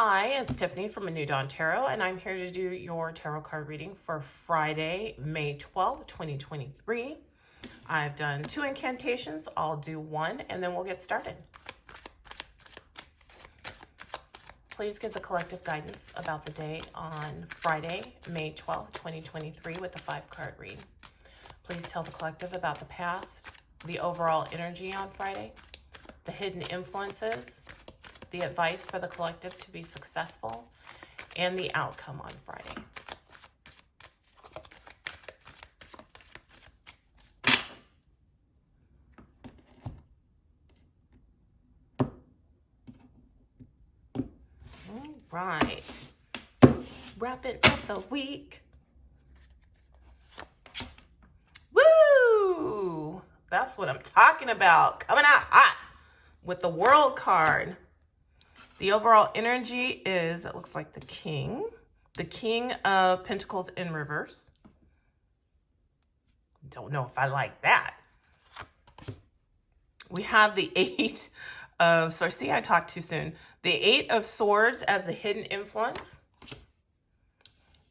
Hi, it's Tiffany from A New Dawn Tarot, and I'm here to do your tarot card reading for Friday, May 12th, 2023. I've done 2 incantations. I'll do 1, and then we'll get started. Please give the collective guidance about the day on Friday, May 12th, 2023 with the 5-card read. Please tell the collective about the past, the overall energy on Friday, the hidden influences, the advice for the collective to be successful, and the outcome on Friday. All right. Wrapping up the week. Woo! That's what I'm talking about. Coming out hot with the World card. The overall energy is, it looks like the King of Pentacles in reverse. Don't know if I like that. We have the 8 of Swords. See, I talked too soon. The 8 of Swords as the hidden influence.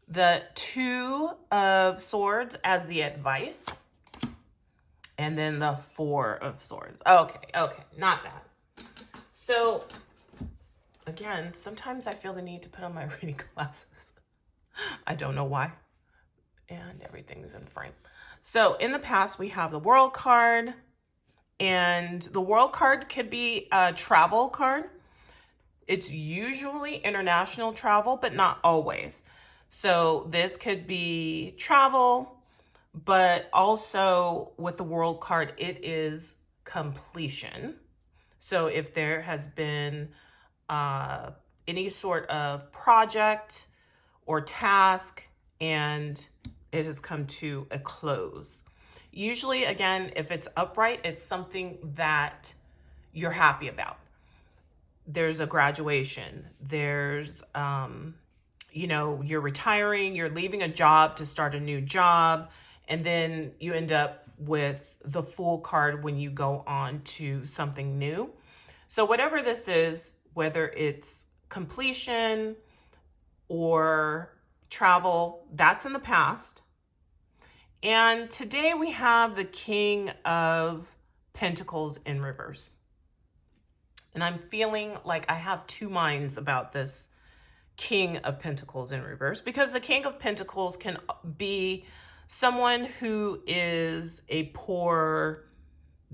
The 2 of Swords as the advice. And then the 4 of Swords. Okay, not bad. So, again, sometimes I feel the need to put on my reading glasses. I don't know why. And everything's in frame. So in the past, we have the World card. And the World card could be a travel card. It's usually international travel, but not always. So this could be travel, but also with the World card, it is completion. So if there has been any sort of project or task and it has come to a close. Usually, again, if it's upright, it's something that you're happy about. There's a graduation. There's, you're retiring, you're leaving a job to start a new job, and then you end up with the Fool card when you go on to something new. So whatever this is, whether it's completion or travel, that's in the past. And today we have the King of Pentacles in reverse. And I'm feeling like I have 2 minds about this King of Pentacles in reverse, because the King of Pentacles can be someone who is a poor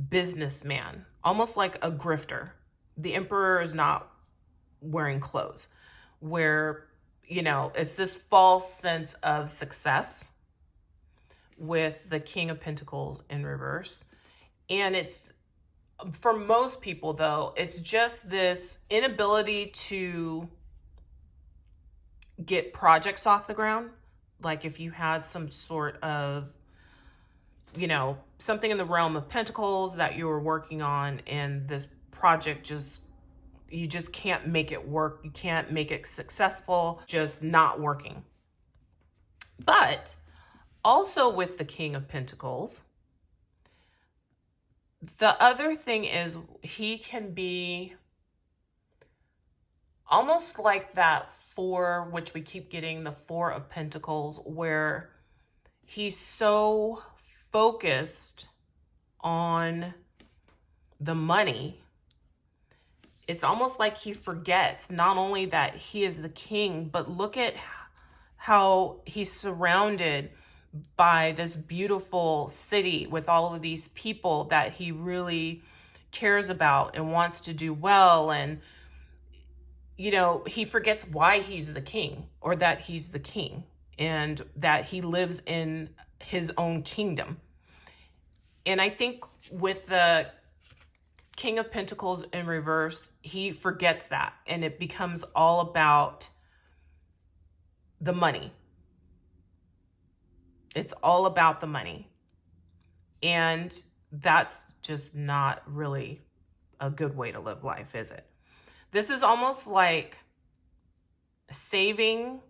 businessman, almost like a grifter. The Emperor is not wearing clothes, where, it's this false sense of success with the King of Pentacles in reverse. And it's, for most people though, it's just this inability to get projects off the ground. Like if you had some sort of, something in the realm of Pentacles that you were working on, and this project you just can't make it work. You can't make it successful, just not working. But also with the King of Pentacles, the other thing is he can be almost like that 4, which we keep getting, the 4 of Pentacles, where he's so focused on the money. It's almost like he forgets not only that he is the king, but look at how he's surrounded by this beautiful city with all of these people that he really cares about and wants to do well. And, he forgets why he's the king, or that he's the king, and that he lives in his own kingdom. And I think with the King of Pentacles in reverse, he forgets that, and it becomes all about the money. It's all about the money. And that's just not really a good way to live life, is it? This is almost like saving,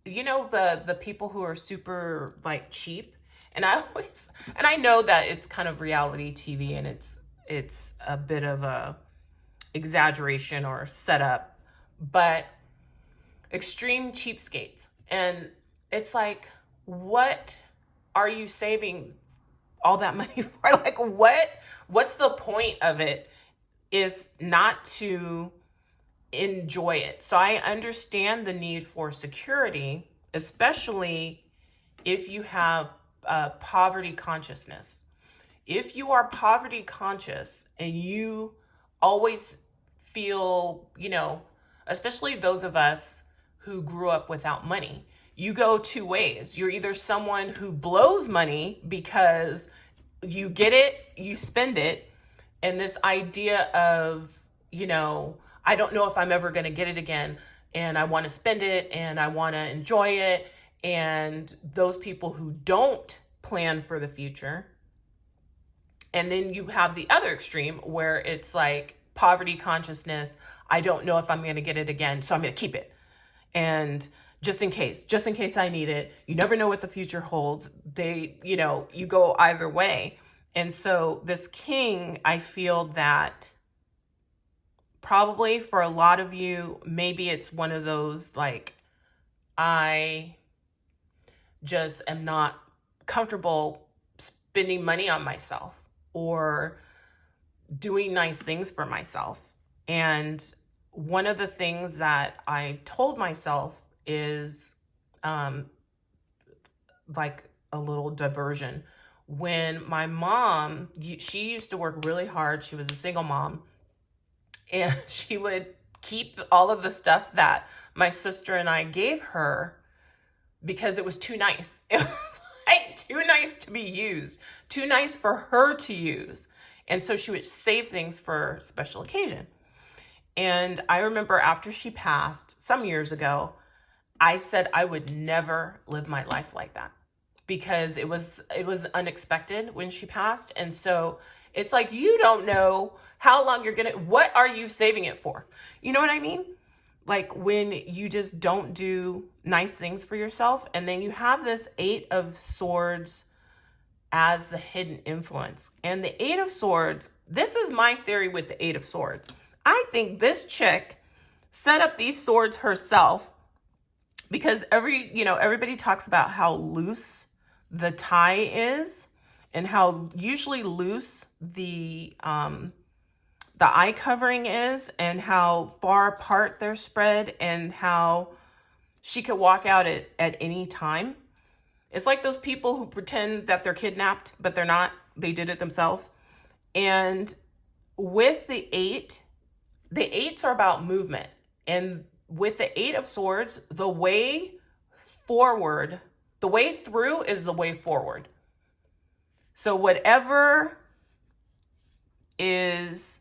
the people who are super like cheap. And I know that it's kind of reality TV, and it's a bit of a exaggeration or setup, but extreme cheapskates. And it's like, what are you saving all that money for? Like, what's the point of it if not to enjoy it? So I understand the need for security, especially if you have poverty consciousness. If you are poverty conscious and you always feel, especially those of us who grew up without money, you go two ways. You're either someone who blows money because you get it, you spend it, and this idea of, I don't know if I'm ever going to get it again, and I want to spend it and I want to enjoy it. And those people who don't plan for the future. And then you have the other extreme where it's like poverty consciousness. I don't know if I'm going to get it again, so I'm going to keep it. And just in case I need it. You never know what the future holds. You go either way. And so this king, I feel that probably for a lot of you, maybe it's one of those like, I just am not comfortable spending money on myself or doing nice things for myself. And one of the things that I told myself is like a little diversion. When my mom, she used to work really hard. She was a single mom, and she would keep all of the stuff that my sister and I gave her because it was too nice. It was like too nice to be used, too nice for her to use. And so she would save things for special occasion. And I remember after she passed some years ago, I said I would never live my life like that because it was unexpected when she passed. And so it's like, you don't know how long what are you saving it for? You know what I mean? Like when you just don't do nice things for yourself, and then you have this 8 of Swords as the hidden influence. And the 8 of Swords, this is my theory with the 8 of Swords. I think this chick set up these swords herself because everybody talks about how loose the tie is and how usually loose the eye covering is and how far apart they're spread and how she could walk out at any time. It's like those people who pretend that they're kidnapped, but they're not. They did it themselves. And with the 8, the 8s are about movement. And with the 8 of Swords, the way forward, the way through is the way forward. So whatever is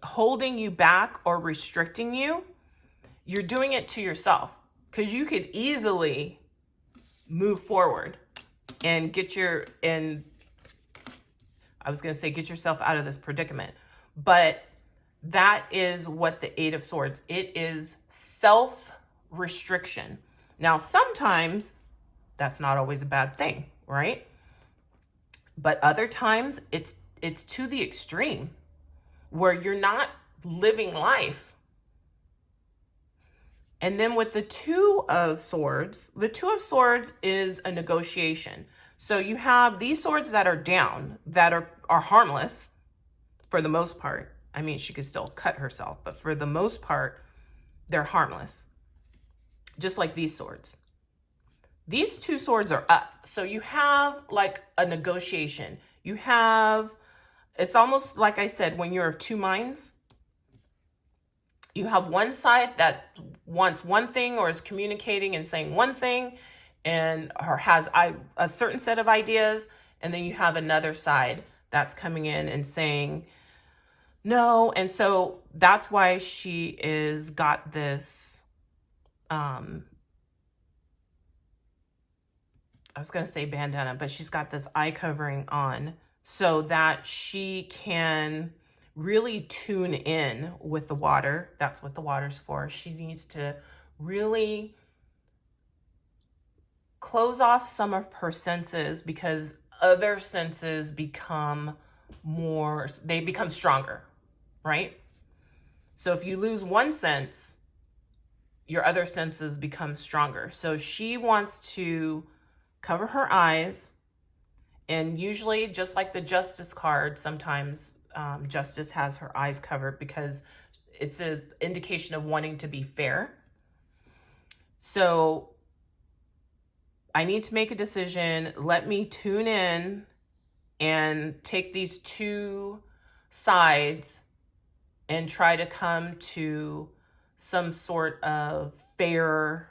holding you back or restricting you, you're doing it to yourself because you could easily move forward and get yourself out of this predicament. But that is what the 8 of Swords, it is self-restriction. Now, sometimes that's not always a bad thing, right? But other times it's to the extreme where you're not living life. And then with the 2 of Swords, the 2 of Swords is a negotiation. So you have these swords that are down, that are harmless for the most part. I mean, she could still cut herself, but for the most part, they're harmless. Just like these swords. These 2 swords are up. So you have like a negotiation. You have, it's almost like I said, when you're of 2 minds, you have one side that wants one thing or is communicating and saying one thing and or has a certain set of ideas. And then you have another side that's coming in and saying no. And so that's why she is got this, I was going to say bandana, but she's got this eye covering on so that she can really tune in with the water. That's what the water's for. She needs to really close off some of her senses because other senses become stronger, right? So if you lose one sense, your other senses become stronger. So she wants to cover her eyes, and usually, just like the Justice card, sometimes Justice has her eyes covered because it's an indication of wanting to be fair. So I need to make a decision. Let me tune in and take these two sides and try to come to some sort of fair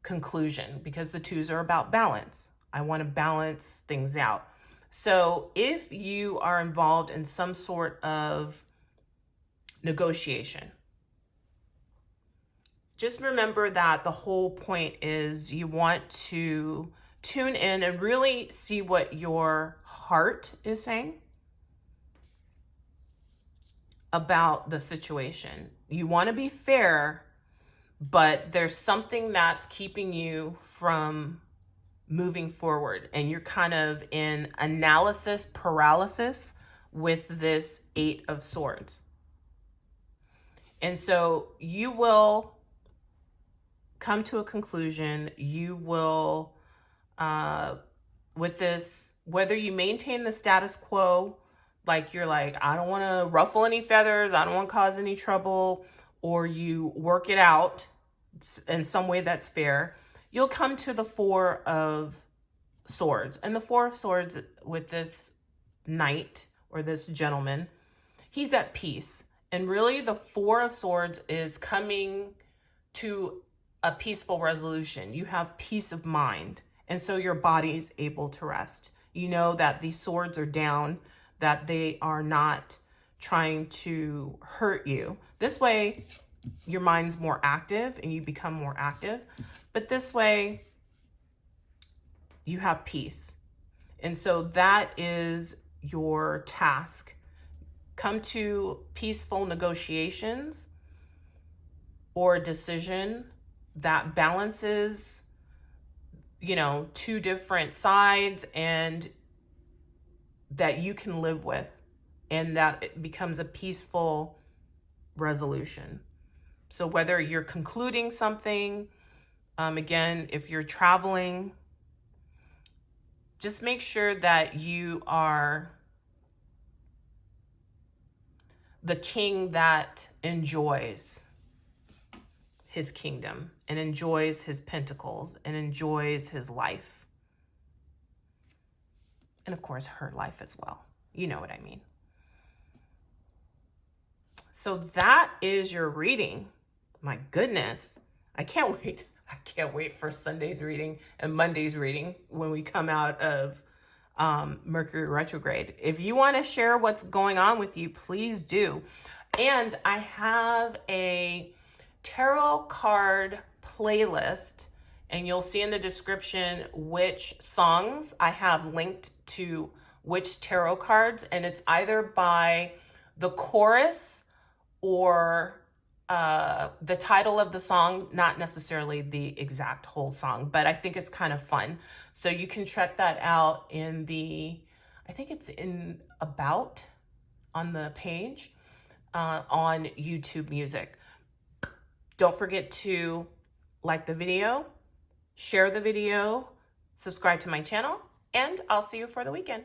conclusion, because the twos are about balance. I want to balance things out. So if you are involved in some sort of negotiation, just remember that the whole point is you want to tune in and really see what your heart is saying about the situation. You want to be fair, but there's something that's keeping you from moving forward, and you're kind of in analysis paralysis with this Eight of Swords. And so you will come to a conclusion. You will, with this, whether you maintain the status quo, like you're like, I don't want to ruffle any feathers, I don't want to cause any trouble, or you work it out in some way that's fair, you'll come to the Four of Swords. And the Four of Swords with this knight or this gentleman, he's at peace. And really the Four of Swords is coming to a peaceful resolution. You have peace of mind. And so your body is able to rest. You know that these swords are down, that they are not trying to hurt you. This way, your mind's more active and you become more active. But this way, you have peace. And so that is your task. Come to peaceful negotiations or a decision that balances, you know, two different sides and that you can live with, and that it becomes a peaceful resolution. So whether you're concluding something, again, if you're traveling, just make sure that you are the king that enjoys his kingdom and enjoys his pentacles and enjoys his life. And of course, her life as well. You know what I mean. So that is your reading. My goodness. I can't wait. I can't wait for Sunday's reading and Monday's reading when we come out of Mercury retrograde. If you want to share what's going on with you, please do. And I have a tarot card playlist, and you'll see in the description which songs I have linked to which tarot cards, and it's either by the chorus or the title of the song, not necessarily the exact whole song, but I think it's kind of fun. So you can check that out in the, I think it's in About on the page on YouTube Music. Don't forget to like the video, share the video, subscribe to my channel, and I'll see you for the weekend.